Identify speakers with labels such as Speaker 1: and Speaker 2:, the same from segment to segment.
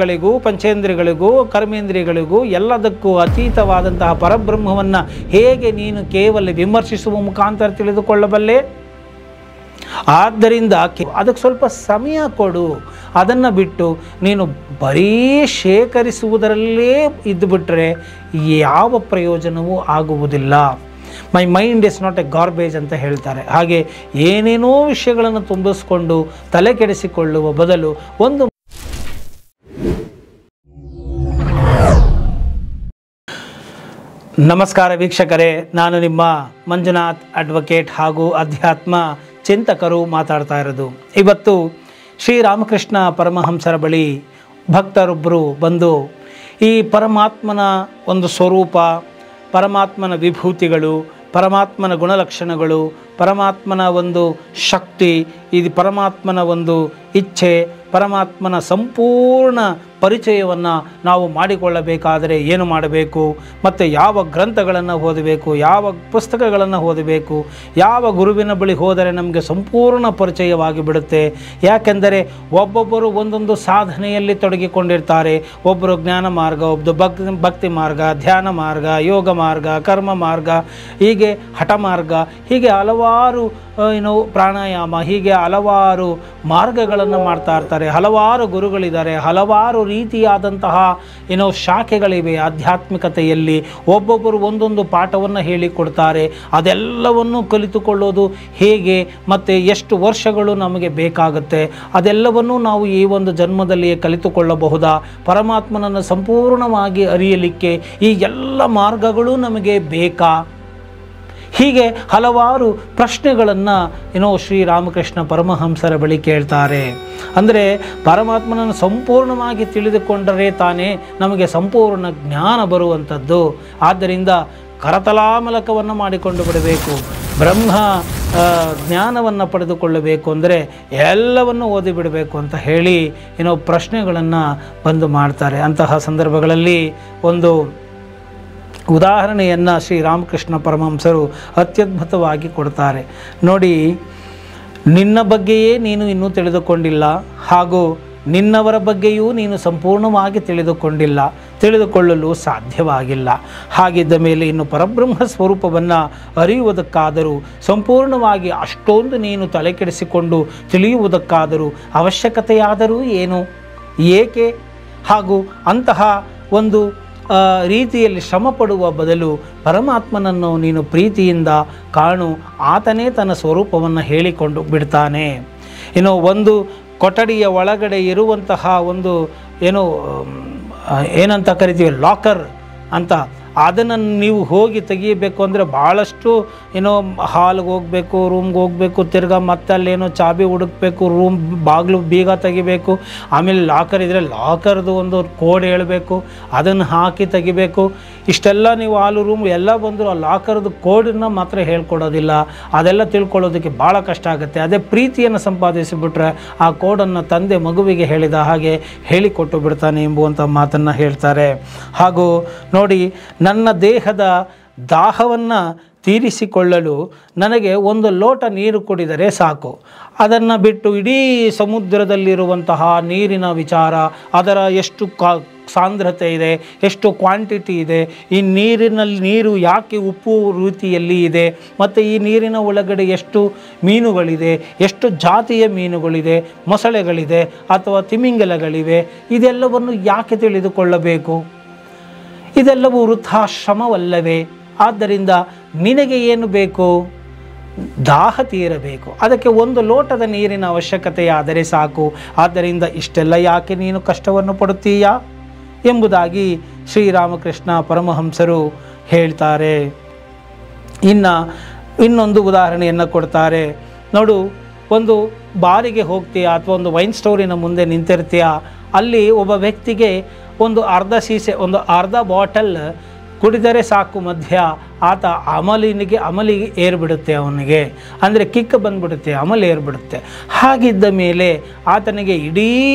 Speaker 1: ಗಳಿಗೂ ಪಂಚೇಂದ್ರಿಯಗಳಿಗೂ ಕರ್ಮೇಂದ್ರಿಯಗಳಿಗೂ ಎಲ್ಲದಕ್ಕೂ ಅತೀತವಾದಂತಹ ಪರಬ್ರಹ್ಮವನ್ನು ಹೇಗೆ ನೀನು ಕೇವಲ ವಿಮರ್ಶಿಸುವ ಮುಖಾಂತರ ತಿಳಿದುಕೊಳ್ಳಬಲ್ಲೆ? ಆದ್ದರಿಂದ ಅದಕ್ಕೆ ಸ್ವಲ್ಪ ಸಮಯ ಕೊಡು. ಅದನ್ನು ಬಿಟ್ಟು ನೀನು ಬರೀ ಶೇಖರಿಸುವುದರಲ್ಲೇ ಇದ್ದುಬಿಟ್ರೆ ಯಾವ ಪ್ರಯೋಜನವೂ ಆಗುವುದಿಲ್ಲ. My mind is not A garbage ಅಂತ ಹೇಳ್ತಾರೆ. ಹಾಗೆ ಏನೇನೋ ವಿಷಯಗಳನ್ನು ತುಂಬಿಸಿಕೊಂಡು ತಲೆ ಕೆಡಿಸಿಕೊಳ್ಳುವ ಬದಲು ಒಂದು ನಮಸ್ಕಾರ ವೀಕ್ಷಕರೇ, ನಾನು ನಿಮ್ಮ ಮಂಜುನಾಥ್ ಅಡ್ವೊಕೇಟ್ ಹಾಗೂ ಅಧ್ಯಾತ್ಮ ಚಿಂತಕರು ಮಾತಾಡ್ತಾ ಇರೋದು. ಇವತ್ತು ಶ್ರೀರಾಮಕೃಷ್ಣ ಪರಮಹಂಸರ ಬಳಿ ಭಕ್ತರೊಬ್ಬರು ಬಂದು ಈ ಪರಮಾತ್ಮನ ಒಂದು ಸ್ವರೂಪ, ಪರಮಾತ್ಮನ ವಿಭೂತಿಗಳು, ಪರಮಾತ್ಮನ ಗುಣಲಕ್ಷಣಗಳು, ಪರಮಾತ್ಮನ ಒಂದು ಶಕ್ತಿ, ಇದು ಪರಮಾತ್ಮನ ಒಂದು ಇಚ್ಛೆ, ಪರಮಾತ್ಮನ ಸಂಪೂರ್ಣ ಪರಿಚಯವನ್ನು ನಾವು ಮಾಡಿಕೊಳ್ಳಬೇಕಾದರೆ ಏನು ಮಾಡಬೇಕು, ಮತ್ತು ಯಾವ ಗ್ರಂಥಗಳನ್ನು ಓದಬೇಕು, ಯಾವ ಪುಸ್ತಕಗಳನ್ನು ಓದಬೇಕು, ಯಾವ ಗುರುವಿನ ಬಳಿ ಹೋದರೆ ನಮಗೆ ಸಂಪೂರ್ಣ ಪರಿಚಯವಾಗಿ ಬಿಡುತ್ತೆ. ಯಾಕೆಂದರೆ ಒಬ್ಬೊಬ್ಬರು ಒಂದೊಂದು ಸಾಧನೆಯಲ್ಲಿ ತೊಡಗಿಕೊಂಡಿರ್ತಾರೆ. ಒಬ್ಬರು ಜ್ಞಾನ ಮಾರ್ಗ, ಒಬ್ಬರು ಭಕ್ತಿ ಮಾರ್ಗ, ಧ್ಯಾನ ಮಾರ್ಗ, ಯೋಗ ಮಾರ್ಗ, ಕರ್ಮ ಮಾರ್ಗ, ಹೀಗೆ ಹಠ ಮಾರ್ಗ, ಹೀಗೆ ಹಲವಾರು ಪ್ರಾಣಾಯಾಮ, ಹೀಗೆ ಹಲವಾರು ಮಾರ್ಗಗಳನ್ನು ಮಾಡ್ತಾ ಇರ್ತಾರೆ. ಹಲವಾರು ಗುರುಗಳಿದ್ದಾರೆ, ಹಲವಾರು ರೀತಿಯಾದಂತಹ ಶಾಖೆಗಳಿವೆ ಆಧ್ಯಾತ್ಮಿಕತೆಯಲ್ಲಿ. ಒಬ್ಬೊಬ್ಬರು ಒಂದೊಂದು ಪಾಠವನ್ನು ಹೇಳಿಕೊಡ್ತಾರೆ. ಅದೆಲ್ಲವನ್ನು ಕಲಿತುಕೊಳ್ಳೋದು ಹೇಗೆ ಮತ್ತು ಎಷ್ಟು ವರ್ಷಗಳು ನಮಗೆ ಬೇಕಾಗುತ್ತೆ, ಅದೆಲ್ಲವನ್ನೂ ನಾವು ಈ ಒಂದು ಜನ್ಮದಲ್ಲಿಯೇ ಕಲಿತುಕೊಳ್ಳಬಹುದಾ? ಪರಮಾತ್ಮನನ್ನು ಸಂಪೂರ್ಣವಾಗಿ ಅರಿಯಲಿಕ್ಕೆ ಈ ಎಲ್ಲ ಮಾರ್ಗಗಳು ನಮಗೆ ಬೇಕಾ? ಹೀಗೆ ಹಲವಾರು ಪ್ರಶ್ನೆಗಳನ್ನು ಶ್ರೀರಾಮಕೃಷ್ಣ ಪರಮಹಂಸರ ಬಳಿ ಕೇಳ್ತಾರೆ. ಅಂದರೆ ಪರಮಾತ್ಮನನ್ನು ಸಂಪೂರ್ಣವಾಗಿ ತಿಳಿದುಕೊಂಡರೆ ತಾನೇ ನಮಗೆ ಸಂಪೂರ್ಣ ಜ್ಞಾನ ಬರುವಂಥದ್ದು. ಆದ್ದರಿಂದ ಕರತಲಾಮಲಕವನ್ನು ಮಾಡಿಕೊಂಡು ಬಿಡಬೇಕು. ಬ್ರಹ್ಮ ಜ್ಞಾನವನ್ನು ಪಡೆದುಕೊಳ್ಳಬೇಕು ಅಂದರೆ ಎಲ್ಲವನ್ನು ಓದಿಬಿಡಬೇಕು ಅಂತ ಹೇಳಿ ಪ್ರಶ್ನೆಗಳನ್ನು ಬಂದು ಮಾಡ್ತಾರೆ. ಅಂತಹ ಸಂದರ್ಭಗಳಲ್ಲಿ ಒಂದು ಉದಾಹರಣೆಯನ್ನು ಶ್ರೀರಾಮಕೃಷ್ಣ ಪರಮಹಂಸರು ಅತ್ಯದ್ಭುತವಾಗಿ ಕೊಡ್ತಾರೆ. ನೋಡಿ, ನಿನ್ನ ಬಗ್ಗೆಯೇ ನೀನು ಇನ್ನೂ ತಿಳಿದುಕೊಂಡಿಲ್ಲ, ಹಾಗೂ ನಿನ್ನವರ ಬಗ್ಗೆಯೂ ನೀನು ಸಂಪೂರ್ಣವಾಗಿ ತಿಳಿದುಕೊಳ್ಳಲು ಸಾಧ್ಯವಾಗಿಲ್ಲ. ಹಾಗಿದ್ದ ಮೇಲೆ ಇನ್ನು ಪರಬ್ರಹ್ಮ ಸ್ವರೂಪವನ್ನು ಅರಿಯುವುದಕ್ಕಾದರೂ, ಸಂಪೂರ್ಣವಾಗಿ ಅಷ್ಟೊಂದು ನೀನು ತಲೆಕೆಡಿಸಿಕೊಂಡು ತಿಳಿಯುವುದಕ್ಕಾದರೂ ಅವಶ್ಯಕತೆಯಾದರೂ ಏನು, ಏಕೆ? ಹಾಗೂ ಅಂತಹ ಒಂದು ರೀತಿಯಲ್ಲಿ ಶ್ರಮಪಡುವ ಬದಲು ಪರಮಾತ್ಮನನ್ನು ನೀನು ಪ್ರೀತಿಯಿಂದ ಕಾಣು, ಆತನೇ ತನ್ನ ಸ್ವರೂಪವನ್ನು ಹೇಳಿಕೊಂಡು ಬಿಡ್ತಾನೆ. ಒಂದು ಕೊಠಡಿಯ ಒಳಗಡೆ ಇರುವಂತಹ ಒಂದು ಏನಂತ ಕರಿತೀವಿ, ಲಾಕರ್ ಅಂತ, ಅದನ್ನು ನೀವು ಹೋಗಿ ತೆಗಿಯಬೇಕು ಅಂದರೆ ಭಾಳಷ್ಟು ಹಾಲ್ಗೆ ಹೋಗಬೇಕು, ರೂಮ್ಗೆ ಹೋಗಬೇಕು, ತಿರ್ಗಾ ಮತ್ತೆ ಅಲ್ಲೇನೋ ಚಾಬಿ ಹುಡುಕಬೇಕು, ರೂಮ್ ಬಾಗಿಲು ಬೀಗ ತೆಗಿಬೇಕು, ಆಮೇಲೆ ಲಾಕರ್ ಇದ್ದರೆ ಲಾಕರ್ದು ಒಂದು ಕೋಡ್ ಹೇಳಬೇಕು, ಅದನ್ನು ಹಾಕಿ ತೆಗಿಬೇಕು. ಇಷ್ಟೆಲ್ಲ ನೀವು ರೂಮ್ ಎಲ್ಲ ಬಂದರೂ ಆ ಲಾಕರ್ದು ಕೋಡನ್ನು ಮಾತ್ರ ಹೇಳ್ಕೊಡೋದಿಲ್ಲ. ಅದೆಲ್ಲ ತಿಳ್ಕೊಳ್ಳೋದಕ್ಕೆ ಭಾಳ ಕಷ್ಟ ಆಗುತ್ತೆ. ಅದೇ ಪ್ರೀತಿಯನ್ನು ಸಂಪಾದಿಸಿಬಿಟ್ರೆ ಆ ಕೋಡನ್ನು ತಂದೆ ಮಗುವಿಗೆ ಹೇಳಿದ ಹಾಗೆ ಹೇಳಿಕೊಟ್ಟು ಬಿಡ್ತಾನೆ ಎಂಬುವಂಥ ಮಾತನ್ನು ಹೇಳ್ತಾರೆ. ಹಾಗೂ ನೋಡಿ, ನನ್ನ ದೇಹದ ದಾಹವನ್ನು ತೀರಿಸಿಕೊಳ್ಳಲು ನನಗೆ ಒಂದು ಲೋಟ ನೀರು ಕುಡಿದರೆ ಸಾಕು. ಅದನ್ನು ಬಿಟ್ಟು ಇಡೀ ಸಮುದ್ರದಲ್ಲಿರುವಂತಹ ನೀರಿನ ವಿಚಾರ, ಅದರ ಎಷ್ಟು ಸಾಂದ್ರತೆ ಇದೆ, ಎಷ್ಟು ಕ್ವಾಂಟಿಟಿ ಇದೆ, ಈ ನೀರು ಯಾಕೆ ಉಪ್ಪು ರೀತಿಯಲ್ಲಿ ಇದೆ, ಮತ್ತು ಈ ನೀರಿನ ಒಳಗಡೆ ಎಷ್ಟು ಮೀನುಗಳಿದೆ, ಎಷ್ಟು ಜಾತಿಯ ಮೀನುಗಳಿದೆ, ಮೊಸಳೆಗಳಿದೆ ಅಥವಾ ತಿಮಿಂಗಲಗಳಿವೆ, ಇದೆಲ್ಲವನ್ನು ಯಾಕೆ ತಿಳಿದುಕೊಳ್ಳಬೇಕು? ಇದೆಲ್ಲವೂ ವೃಥಾಶ್ರಮವಲ್ಲವೇ? ಆದ್ದರಿಂದ ನಿನಗೆ ಏನು ಬೇಕು? ದಾಹ ತೀರಬೇಕು. ಅದಕ್ಕೆ ಒಂದು ಲೋಟದ ನೀರಿನ ಅವಶ್ಯಕತೆಯಾದರೆ ಸಾಕು. ಆದ್ದರಿಂದ ಇಷ್ಟೆಲ್ಲ ಯಾಕೆ ನೀನು ಕಷ್ಟವನ್ನು ಪಡುತ್ತೀಯಾ ಎಂಬುದಾಗಿ ಶ್ರೀರಾಮಕೃಷ್ಣ ಪರಮಹಂಸರು ಹೇಳ್ತಾರೆ. ಇನ್ನೊಂದು ಉದಾಹರಣೆಯನ್ನು ಕೊಡ್ತಾರೆ. ನೋಡು, ಒಂದು ಬಾರಿಗೆ ಹೋಗ್ತೀಯ ಅಥವಾ ಒಂದು ವೈನ್ ಸ್ಟೋರಿನ ಮುಂದೆ ನಿಂತಿರ್ತೀಯ. ಅಲ್ಲಿ ಒಬ್ಬ ವ್ಯಕ್ತಿಗೆ ಒಂದು ಅರ್ಧ ಬಾಟಲ್ ಕುಡಿದರೆ ಸಾಕು ಮಧ್ಯ. ಆತ ಅಮಲಿಗೆ ಏರ್ಬಿಡುತ್ತೆ, ಅವನಿಗೆ ಅಂದರೆ ಕಿಕ್ ಬಂದ್ಬಿಡುತ್ತೆ, ಅಮಲು ಏರ್ಬಿಡುತ್ತೆ. ಹಾಗಿದ್ದ ಮೇಲೆ ಆತನಿಗೆ ಇಡೀ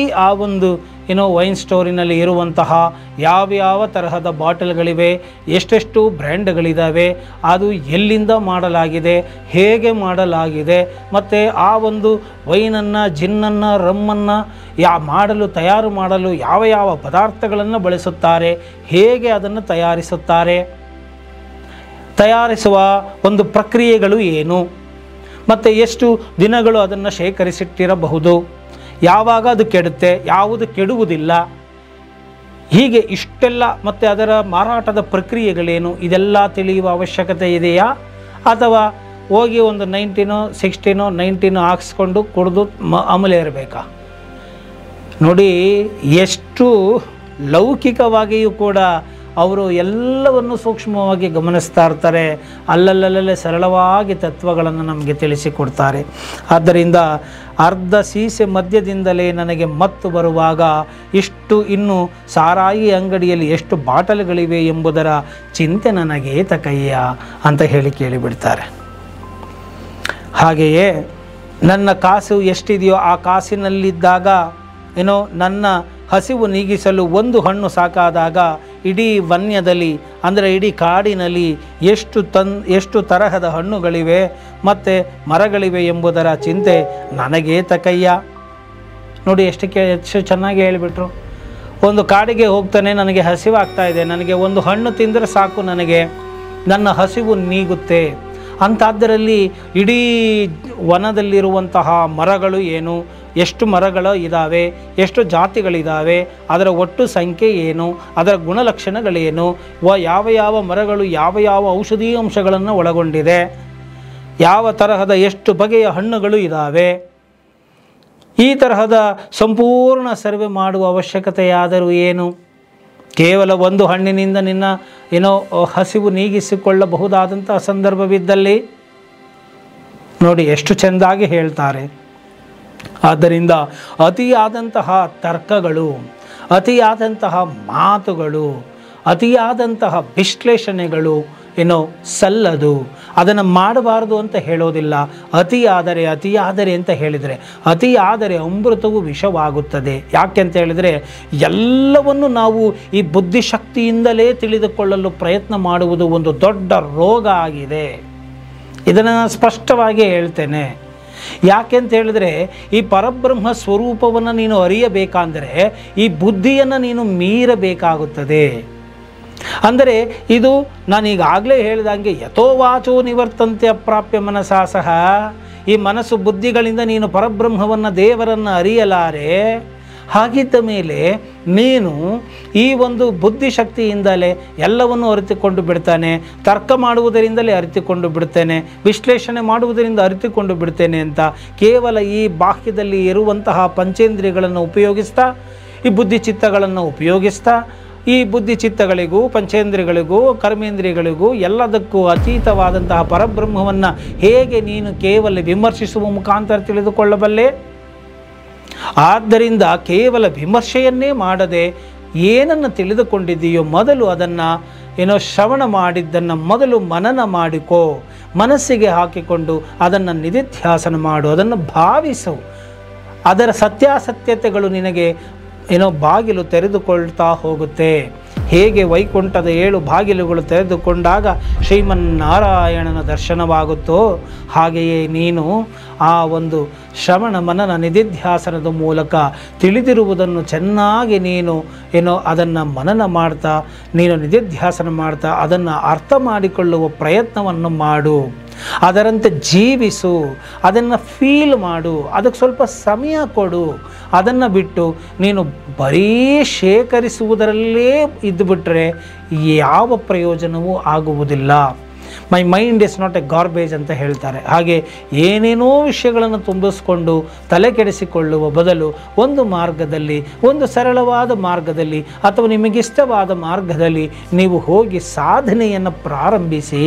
Speaker 1: ಆ ಒಂದು ವೈನ್ ಸ್ಟೋರಿನಲ್ಲಿ ಇರುವಂತಹ ಯಾವ್ಯಾವ ತರಹದ ಬಾಟಲ್ಗಳಿವೆ, ಎಷ್ಟೆಷ್ಟು ಬ್ರ್ಯಾಂಡ್ಗಳಿದ್ದಾವೆ, ಅದು ಎಲ್ಲಿಂದ ಮಾಡಲಾಗಿದೆ, ಹೇಗೆ ಮಾಡಲಾಗಿದೆ, ಮತ್ತು ಆ ಒಂದು ವೈನನ್ನು, ಜಿನ್ನನ್ನು, ರಮ್ಮನ್ನು ತಯಾರು ಮಾಡಲು ಯಾವ ಯಾವ ಪದಾರ್ಥಗಳನ್ನು ಬಳಸುತ್ತಾರೆ, ಹೇಗೆ ಅದನ್ನು ತಯಾರಿಸುವ ಒಂದು ಪ್ರಕ್ರಿಯೆಗಳು ಏನು, ಮತ್ತು ಎಷ್ಟು ದಿನಗಳು ಅದನ್ನು ಶೇಖರಿಸಿಟ್ಟಿರಬಹುದು, ಯಾವಾಗ ಅದು ಕೆಡುತ್ತೆ, ಯಾವುದು ಕೆಡುವುದಿಲ್ಲ, ಹೀಗೆ ಇಷ್ಟೆಲ್ಲ, ಮತ್ತು ಅದರ ಮಾರಾಟದ ಪ್ರಕ್ರಿಯೆಗಳೇನು, ಇದೆಲ್ಲ ತಿಳಿಯುವ ಅವಶ್ಯಕತೆ ಇದೆಯಾ? ಅಥವಾ ಹೋಗಿ ಒಂದು 19, 16, 19 ಹಾಕ್ಸ್ಕೊಂಡು ಕುಡಿದು ಅಮಲೇರಬೇಕಾ? ನೋಡಿ, ಎಷ್ಟು ಲೌಕಿಕವಾಗಿಯೂ ಕೂಡ ಅವರು ಎಲ್ಲವನ್ನು ಸೂಕ್ಷ್ಮವಾಗಿ ಗಮನಿಸ್ತಾ ಇರ್ತಾರೆ. ಅಲ್ಲಲ್ಲೇ ಸರಳವಾಗಿ ತತ್ವಗಳನ್ನು ನಮಗೆ ತಿಳಿಸಿಕೊಡ್ತಾರೆ. ಆದ್ದರಿಂದ ಅರ್ಧ ಸೀಸೆ ಮಧ್ಯದಿಂದಲೇ ನನಗೆ ಮತ್ತು ಬರುವಾಗ ಇನ್ನು ಸಾರಾಯಿ ಅಂಗಡಿಯಲ್ಲಿ ಎಷ್ಟು ಬಾಟಲ್ಗಳಿವೆ ಎಂಬುದರ ಚಿಂತೆ ನನಗೆ ತಕಯ್ಯ ಅಂತ ಹೇಳಿ ಕೇಳಿಬಿಡ್ತಾರೆ. ಹಾಗೆಯೇ ನನ್ನ ಕಾಸು ಎಷ್ಟಿದೆಯೋ ಆ ಕಾಸಿನಲ್ಲಿದ್ದಾಗ ನನ್ನ ಹಸಿವು ನೀಗಿಸಲು ಒಂದು ಹಣ್ಣು ಸಾಕಾದಾಗ ಇಡೀ ವನ್ಯದಲ್ಲಿ, ಅಂದರೆ ಇಡೀ ಕಾಡಿನಲ್ಲಿ ಎಷ್ಟು ತರಹದ ಹಣ್ಣುಗಳಿವೆ ಮತ್ತು ಮರಗಳಿವೆ ಎಂಬುದರ ಚಿಂತೆ ನನಗೇ ತಕಯ್ಯ. ನೋಡಿ, ಎಷ್ಟು ಚೆನ್ನಾಗಿ ಹೇಳಿಬಿಟ್ರು. ಒಂದು ಕಾಡಿಗೆ ಹೋಗ್ತಾನೆ, ನನಗೆ ಹಸಿವಾಗ್ತಾ ಇದೆ, ನನಗೆ ಒಂದು ಹಣ್ಣು ತಿಂದರೆ ಸಾಕು, ನನಗೆ ನನ್ನ ಹಸಿವು ನೀಗುತ್ತೆ. ಅಂಥದ್ದರಲ್ಲಿ ಇಡೀ ವನದಲ್ಲಿರುವಂತಹ ಮರಗಳು ಏನು, ಎಷ್ಟು ಮರಗಳು ಇದ್ದಾವೆ, ಎಷ್ಟು ಜಾತಿಗಳಿದ್ದಾವೆ, ಅದರ ಒಟ್ಟು ಸಂಖ್ಯೆ ಏನು, ಅದರ ಗುಣಲಕ್ಷಣಗಳೇನು, ಯಾವ ಯಾವ ಮರಗಳು ಯಾವ ಯಾವ ಔಷಧೀಯ ಅಂಶಗಳನ್ನು ಒಳಗೊಂಡಿದೆ, ಯಾವ ತರಹದ ಎಷ್ಟು ಬಗೆಯ ಹಣ್ಣುಗಳು ಇದ್ದಾವೆ, ಈ ತರಹದ ಸಂಪೂರ್ಣ ಸರ್ವೆ ಮಾಡುವ ಅವಶ್ಯಕತೆಯಾದರೂ ಏನು? ಕೇವಲ ಒಂದು ಹಣ್ಣಿನಿಂದ ನಿನ್ನ ಹಸಿವು ನೀಗಿಸಿಕೊಳ್ಳಬಹುದಾದಂತಹ ಸಂದರ್ಭವಿದ್ದಲ್ಲಿ ನೋಡಿ ಎಷ್ಟು ಚೆಂದಾಗಿ ಹೇಳ್ತಾರೆ. ಆದ್ದರಿಂದ ಅತಿಯಾದಂತಹ ತರ್ಕಗಳು, ಅತಿಯಾದಂತಹ ಮಾತುಗಳು, ಅತಿಯಾದಂತಹ ವಿಶ್ಲೇಷಣೆಗಳು ಸಲ್ಲದು. ಅದನ್ನು ಮಾಡಬಾರದು ಅಂತ ಹೇಳೋದಿಲ್ಲ. ಅತಿಯಾದರೆ ಅಂತ ಹೇಳಿದರೆ, ಅತಿಯಾದರೆ ಅಮೃತವು ವಿಷವಾಗುತ್ತದೆ. ಯಾಕೆ ಅಂತ ಹೇಳಿದರೆ, ಎಲ್ಲವನ್ನು ನಾವು ಈ ಬುದ್ಧಿಶಕ್ತಿಯಿಂದಲೇ ತಿಳಿದುಕೊಳ್ಳಲು ಪ್ರಯತ್ನ ಮಾಡುವುದು ಒಂದು ದೊಡ್ಡ ರೋಗ ಆಗಿದೆ. ಇದನ್ನು ನಾನು ಸ್ಪಷ್ಟವಾಗಿ ಹೇಳ್ತೇನೆ. ಯಾಕೆಂತ ಹೇಳಿದರೆ, ಈ ಪರಬ್ರಹ್ಮ ಸ್ವರೂಪವನ್ನು ನೀನು ಅರಿಯಬೇಕಂದರೆ ಈ ಬುದ್ಧಿಯನ್ನು ನೀನು ಮೀರಬೇಕಾಗುತ್ತದೆ. ಅಂದರೆ ಇದು ನಾನೀಗಾಗಲೇ ಹೇಳಿದಂಗೆ ಯಥೋವಾಚೋ ನಿವರ್ತಂತೆ ಅಪ್ರಾಪ್ಯ ಮನಸಾ ಸಹ, ಈ ಮನಸ್ಸು ಬುದ್ಧಿಗಳಿಂದ ನೀನು ಪರಬ್ರಹ್ಮವನ್ನು, ದೇವರನ್ನು ಅರಿಯಲಾರೆ. ಹಾಗಿದ್ದ ಮೇಲೆ ನೀನು ಈ ಒಂದು ಬುದ್ಧಿಶಕ್ತಿಯಿಂದಲೇ ಎಲ್ಲವನ್ನು ಅರಿತುಕೊಂಡು ಬಿಡ್ತಾನೆ, ತರ್ಕ ಮಾಡುವುದರಿಂದಲೇ ಅರಿತುಕೊಂಡು ಬಿಡ್ತೇನೆ, ವಿಶ್ಲೇಷಣೆ ಮಾಡುವುದರಿಂದ ಅರಿತುಕೊಂಡು ಬಿಡ್ತೇನೆ ಅಂತ ಕೇವಲ ಈ ಬಾಹ್ಯದಲ್ಲಿ ಇರುವಂತಹ ಪಂಚೇಂದ್ರಿಯಗಳನ್ನು ಉಪಯೋಗಿಸ್ತಾ, ಈ ಬುದ್ಧಿಚಿತ್ತಗಳನ್ನು ಉಪಯೋಗಿಸ್ತಾ, ಈ ಬುದ್ಧಿಚಿತ್ತಗಳಿಗೂ ಪಂಚೇಂದ್ರಿಯಗಳಿಗೂ ಕರ್ಮೇಂದ್ರಿಯಗಳಿಗೂ ಎಲ್ಲದಕ್ಕೂ ಅತೀತವಾದಂತಹ ಪರಬ್ರಹ್ಮವನ್ನು ಹೇಗೆ ನೀನು ಕೇವಲ ವಿಮರ್ಶಿಸುವ ಮುಖಾಂತರ ತಿಳಿದುಕೊಳ್ಳಬಲ್ಲೆ? ಆದ್ದರಿಂದ ಕೇವಲ ವಿಮರ್ಶೆಯನ್ನೇ ಮಾಡದೆ ಏನನ್ನು ತಿಳಿದುಕೊಂಡಿದ್ದೀಯೋ ಮೊದಲು ಅದನ್ನು ಶ್ರವಣ ಮಾಡಿದ್ದನ್ನು ಮೊದಲು ಮನನ ಮಾಡಿಕೋ, ಮನಸ್ಸಿಗೆ ಹಾಕಿಕೊಂಡು ಅದನ್ನು ನಿಧಿಧ್ಯಾಸನ ಮಾಡು, ಅದನ್ನು ಭಾವಿಸು. ಅದರ ಸತ್ಯಾಸತ್ಯತೆಗಳು ನಿನಗೆ ಬಾಗಿಲು ತೆರೆದುಕೊಳ್ತಾ ಹೋಗುತ್ತೆ. ಹೇಗೆ ವೈಕುಂಠದ 7 ಬಾಗಿಲುಗಳು ತೆರೆದುಕೊಂಡಾಗ ಶ್ರೀಮನ್ನಾರಾಯಣನ ದರ್ಶನವಾಗುತ್ತೋ ಹಾಗೆಯೇ ನೀನು ಆ ಒಂದು ಶ್ರವಣ ಮನನ ನಿಧಿಧ್ಯಾಸನದ ಮೂಲಕ ತಿಳಿದಿರುವುದನ್ನು ಚೆನ್ನಾಗಿ ನೀನು ಅದನ್ನು ಮನನ ಮಾಡ್ತಾ, ನೀನು ನಿಧಿಧ್ಯಾಸನ ಮಾಡ್ತಾ ಅದನ್ನು ಅರ್ಥ ಮಾಡಿಕೊಳ್ಳುವ ಪ್ರಯತ್ನವನ್ನು ಮಾಡು. ಅದರಂತೆ ಜೀವಿಸು, ಅದನ್ನು ಫೀಲ್ ಮಾಡು, ಅದಕ್ಕೆ ಸ್ವಲ್ಪ ಸಮಯ ಕೊಡು. ಅದನ್ನು ಬಿಟ್ಟು ನೀನು ಬರೀ ಶೇಖರಿಸುವುದರಲ್ಲೇ ಇದ್ದುಬಿಟ್ರೆ ಯಾವ ಪ್ರಯೋಜನವೂ ಆಗುವುದಿಲ್ಲ. My mind is not A garbage ಅಂತ ಹೇಳ್ತಾರೆ. ಹಾಗೆ ಏನೇನೋ ವಿಷಯಗಳನ್ನು ತುಂಬಿಸ್ಕೊಂಡು ತಲೆ ಕೆಡಿಸಿಕೊಳ್ಳುವ ಬದಲು ಒಂದು ಮಾರ್ಗದಲ್ಲಿ, ಒಂದು ಸರಳವಾದ ಮಾರ್ಗದಲ್ಲಿ ಅಥವಾ ನಿಮಗಿಷ್ಟವಾದ ಮಾರ್ಗದಲ್ಲಿ ನೀವು ಹೋಗಿ ಸಾಧನೆಯನ್ನು ಪ್ರಾರಂಭಿಸಿ.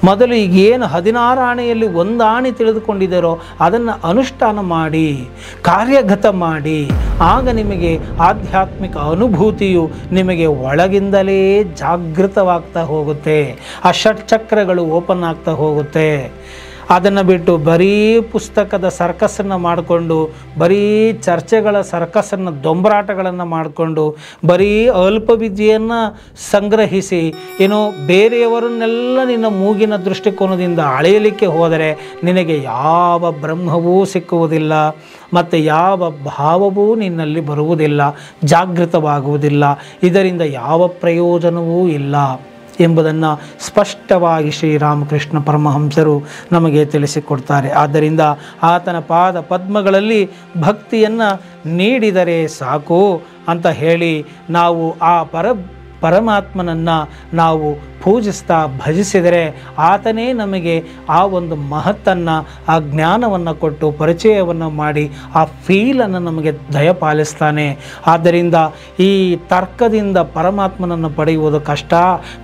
Speaker 1: ಮೊದಲು ಈಗೇನು 16 ಆಣೆಯಲ್ಲಿ ಒಂದು ಆಣೆ ತಿಳಿದುಕೊಂಡಿದ್ದೀರೋ ಅದನ್ನು ಅನುಷ್ಠಾನ ಮಾಡಿ, ಕಾರ್ಯಗತ ಮಾಡಿ. ಆಗ ನಿಮಗೆ ಆಧ್ಯಾತ್ಮಿಕ ಅನುಭೂತಿಯು ನಿಮಗೆ ಒಳಗಿಂದಲೇ ಜಾಗೃತವಾಗ್ತಾ ಹೋಗುತ್ತೆ. ಆ ಷಟ್ಚಕ್ರಗಳು ಓಪನ್ ಆಗ್ತಾ ಹೋಗುತ್ತೆ. ಅದನ್ನು ಬಿಟ್ಟು ಬರೀ ಪುಸ್ತಕದ ಸರ್ಕಸನ್ನು ಮಾಡಿಕೊಂಡು, ಬರೀ ಚರ್ಚೆಗಳ ಸರ್ಕಸನ್ನು, ದೊಂಬರಾಟಗಳನ್ನು ಮಾಡಿಕೊಂಡು, ಬರೀ ಅಲ್ಪವಿದ್ಯೆಯನ್ನು ಸಂಗ್ರಹಿಸಿ ಏನೋ ಬೇರೆಯವರನ್ನೆಲ್ಲ ನಿನ್ನ ಮೂಗಿನ ದೃಷ್ಟಿಕೋನದಿಂದ ಅಳೆಯಲಿಕ್ಕೆ ಹೋದರೆ ನಿನಗೆ ಯಾವ ಬ್ರಹ್ಮವೂ ಸಿಕ್ಕುವುದಿಲ್ಲ, ಮತ್ತು ಯಾವ ಭಾವವೂ ನಿನ್ನಲ್ಲಿ ಬರುವುದಿಲ್ಲ, ಜಾಗೃತವಾಗುವುದಿಲ್ಲ. ಇದರಿಂದ ಯಾವ ಪ್ರಯೋಜನವೂ ಇಲ್ಲ ಎಂಬುದನ್ನು ಸ್ಪಷ್ಟವಾಗಿ ಶ್ರೀರಾಮಕೃಷ್ಣ ಪರಮಹಂಸರು ನಮಗೆ ತಿಳಿಸಿಕೊಡ್ತಾರೆ. ಆದ್ದರಿಂದ ಆತನ ಪಾದ ಪದ್ಮಗಳಲ್ಲಿ ಭಕ್ತಿಯನ್ನು ನೀಡಿದರೆ ಸಾಕು ಅಂತ ಹೇಳಿ ನಾವು ಆ ಪರಮಾತ್ಮನನ್ನು ನಾವು ಪೂಜಿಸ್ತಾ ಭಜಿಸಿದರೆ ಆತನೇ ನಮಗೆ ಆ ಒಂದು ಮಹತ್ತನ್ನು, ಆ ಜ್ಞಾನವನ್ನು ಕೊಟ್ಟು ಪರಿಚಯವನ್ನು ಮಾಡಿ ಆ ಫೀಲನ್ನು ನಮಗೆ ದಯಪಾಲಿಸ್ತಾನೆ. ಆದ್ದರಿಂದ ಈ ತರ್ಕದಿಂದ ಪರಮಾತ್ಮನನ್ನು ಪಡೆಯುವುದು ಕಷ್ಟ,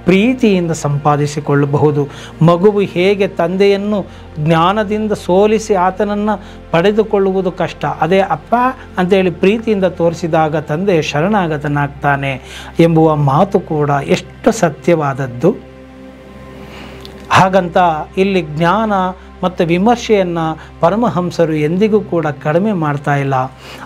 Speaker 1: ಪ್ರೀತಿಯಿಂದ ಸಂಪಾದಿಸಿಕೊಳ್ಳಬಹುದು. ಮಗುವು ಹೇಗೆ ತಂದೆಯನ್ನು ಜ್ಞಾನದಿಂದ ಸೋಲಿಸಿ ಆತನನ್ನು ಪಡೆದುಕೊಳ್ಳುವುದು ಕಷ್ಟ, ಅದೇ ಅಪ್ಪ ಅಂತೇಳಿ ಪ್ರೀತಿಯಿಂದ ತೋರಿಸಿದಾಗ ತಂದೆ ಶರಣಾಗತನಾಗ್ತಾನೆ ಎಂಬುವ ಮಾತು ಕೂಡ ಎಷ್ಟು ಸತ್ಯವಾದದ್ದು. ಹಾಗಂತ ಇಲ್ಲಿ ಜ್ಞಾನ ಮತ್ತು ವಿಮರ್ಶೆಯನ್ನು ಪರಮಹಂಸರು ಎಂದಿಗೂ ಕೂಡ ಕಡಿಮೆ ಮಾಡ್ತಾ ಇಲ್ಲ.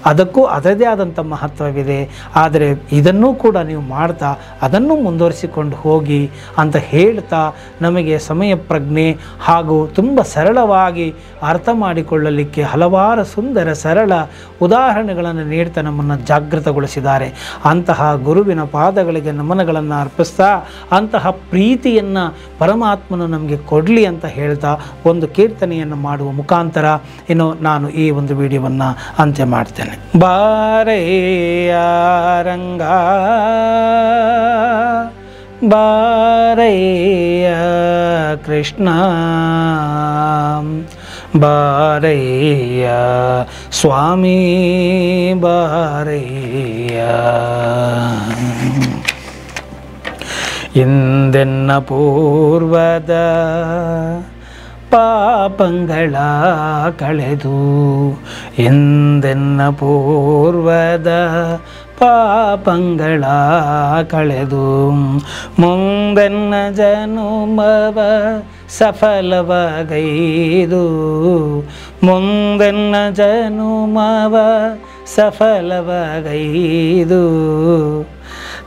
Speaker 1: ಅದಕ್ಕೂ ಅದರದೇ ಆದಂಥ ಮಹತ್ವವಿದೆ. ಆದರೆ ಇದನ್ನೂ ಕೂಡ ನೀವು ಮಾಡ್ತಾ ಅದನ್ನು ಮುಂದುವರಿಸಿಕೊಂಡು ಹೋಗಿ ಅಂತ ಹೇಳ್ತಾ ನಮಗೆ ಸಮಯ ಪ್ರಜ್ಞೆ ಹಾಗೂ ತುಂಬ ಸರಳವಾಗಿ ಅರ್ಥ ಮಾಡಿಕೊಳ್ಳಲಿಕ್ಕೆ ಹಲವಾರು ಸುಂದರ ಸರಳ ಉದಾಹರಣೆಗಳನ್ನು ನೀಡ್ತಾ ನಮ್ಮನ್ನು ಜಾಗೃತಗೊಳಿಸಿದ್ದಾರೆ. ಅಂತಹ ಗುರುವಿನ ಪಾದಗಳಿಗೆ ನಮನಗಳನ್ನು ಅರ್ಪಿಸ್ತಾ ಅಂತಹ ಪ್ರೀತಿಯನ್ನು ಪರಮಾತ್ಮನು ನಮಗೆ ಕೊಡಲಿ ಅಂತ ಹೇಳ್ತಾ ಒಂದು ಕೀರ್ತನೆಯನ್ನು ಮಾಡುವ ಮುಖಾಂತರ ಇನ್ನು ನಾನು ಈ ಒಂದು ವಿಡಿಯೋವನ್ನು ಅಂತ್ಯ ಮಾಡ್ತೇನೆ. ಬಾರೆಯ ರಂಗ ಬಾರೆಯ ಕೃಷ್ಣ ಬಾರೆಯ ಸ್ವಾಮಿ ಬಾರೆಯ ಇಂದೆನ್ನ ಪೂರ್ವದ ಪಾಪಂಗಳ ಕಳೆದು ಎಂದೆನ್ನ ಪೂರ್ವದ ಪಾಪಂಗಳ ಕಳೆದು ಮುಂದೆನ್ನ ಜನುಮವ ಸಫಲವಾಗೈದು ಮುಂದೆನ್ನ ಜನುಮವ ಸಫಲವಾಗೈದು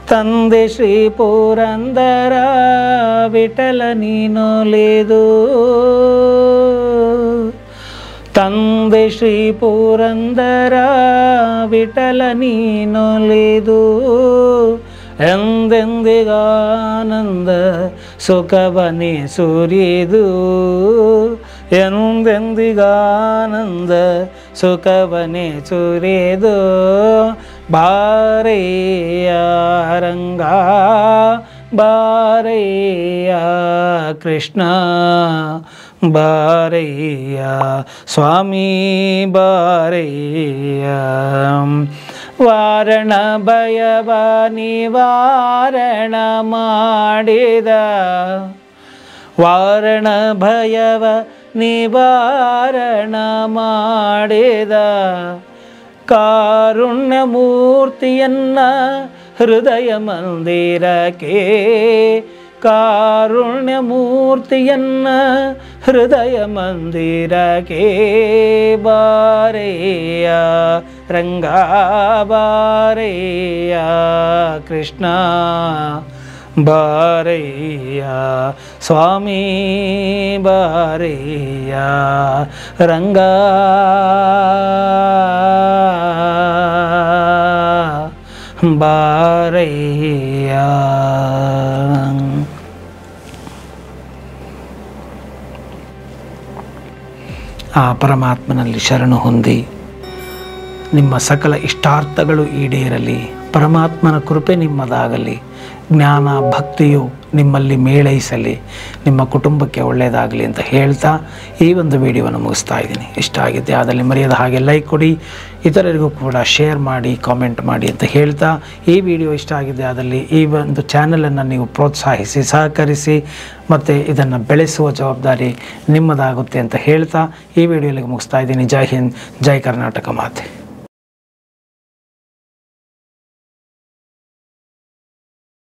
Speaker 1: ತಂದೆ ಶ್ರೀ ಪುರಂದರ ವಿಠಲ ನೀನೊಲಿದು ತಂದೆ ಶ್ರೀ ಪುರಂದರ ವಿಠಲ ನೀನೊಲಿದು ಎಂದೆಂದಿಗಾನಂದ ಸುಖವನೇ ಸುರಿದು ಎಂದೆಂದಿಗಾನಂದ ಸುಖವನೇ ಸುರಿದು ಬಾರೆಯ ರಂಗ ಬಾರೆಯ ಕೃಷ್ಣ ಬಾರೆಯ ಸ್ವಾಮಿ ಬಾರೆಯ ವಾರಣ ಭಯವ ನಿವಾರಣ ಮಾಡಿದ ವಾರಣ ಭಯವ ನಿವಾರಣ ಮಾಡಿದ ಕಾರುಣ್ಯ ಮೂರ್ತಿಯನ್ನ ಹೃದಯ ಮಂದಿರಕ್ಕೆ ಕಾರುಣ್ಯ ಮೂರ್ತಿಯನ್ನ ಹೃದಯ ಮಂದಿರಕ್ಕೆ ಬಾರೆಯ ರಂಗ ಬಾರೆಯ ಕೃಷ್ಣ ಬಾರೆಯ ಸ್ವಾಮಿ ಬಾರೆಯ ರಂಗ ಬಾರೆಯ. ಆ ಪರಮಾತ್ಮನಲ್ಲಿ ಶರಣು ಹೊಂದಿ ನಿಮ್ಮ ಸಕಲ ಇಷ್ಟಾರ್ಥಗಳು ಈಡೇರಲಿ. ಪರಮಾತ್ಮನ ಕೃಪೆ ನಿಮ್ಮದಾಗಲಿ, ಜ್ಞಾನ ಭಕ್ತಿಯು ನಿಮ್ಮಲ್ಲಿ ಮೇಳೈಸಲಿ, ನಿಮ್ಮ ಕುಟುಂಬಕ್ಕೆ ಒಳ್ಳೆಯದಾಗಲಿ ಅಂತ ಹೇಳ್ತಾ ಈ ಒಂದು ವಿಡಿಯೋವನ್ನು ಮುಗಿಸ್ತಾ ಇದ್ದೀನಿ. ಇಷ್ಟ ಆಗಿದ್ದೆ ಆದಲ್ಲಿ ಮರೆಯದ ಹಾಗೆ ಲೈಕ್ ಕೊಡಿ, ಇತರರಿಗೂ ಕೂಡ ಶೇರ್ ಮಾಡಿ, ಕಾಮೆಂಟ್ ಮಾಡಿ ಅಂತ ಹೇಳ್ತಾ, ಈ ವಿಡಿಯೋ ಇಷ್ಟ ಆಗಿದೆ ಆದಲ್ಲಿ ಈ ಒಂದು ಚಾನಲನ್ನು ನೀವು ಪ್ರೋತ್ಸಾಹಿಸಿ, ಸಹಕರಿಸಿ ಮತ್ತು ಇದನ್ನು ಬೆಳೆಸುವ ಜವಾಬ್ದಾರಿ ನಿಮ್ಮದಾಗುತ್ತೆ ಅಂತ ಹೇಳ್ತಾ ಈ ವಿಡಿಯೋಲಿಗೆ ಮುಗಿಸ್ತಾ ಇದ್ದೀನಿ. ಜೈ ಹಿಂದ್, ಜೈ ಕರ್ನಾಟಕ ಮಾತೆ.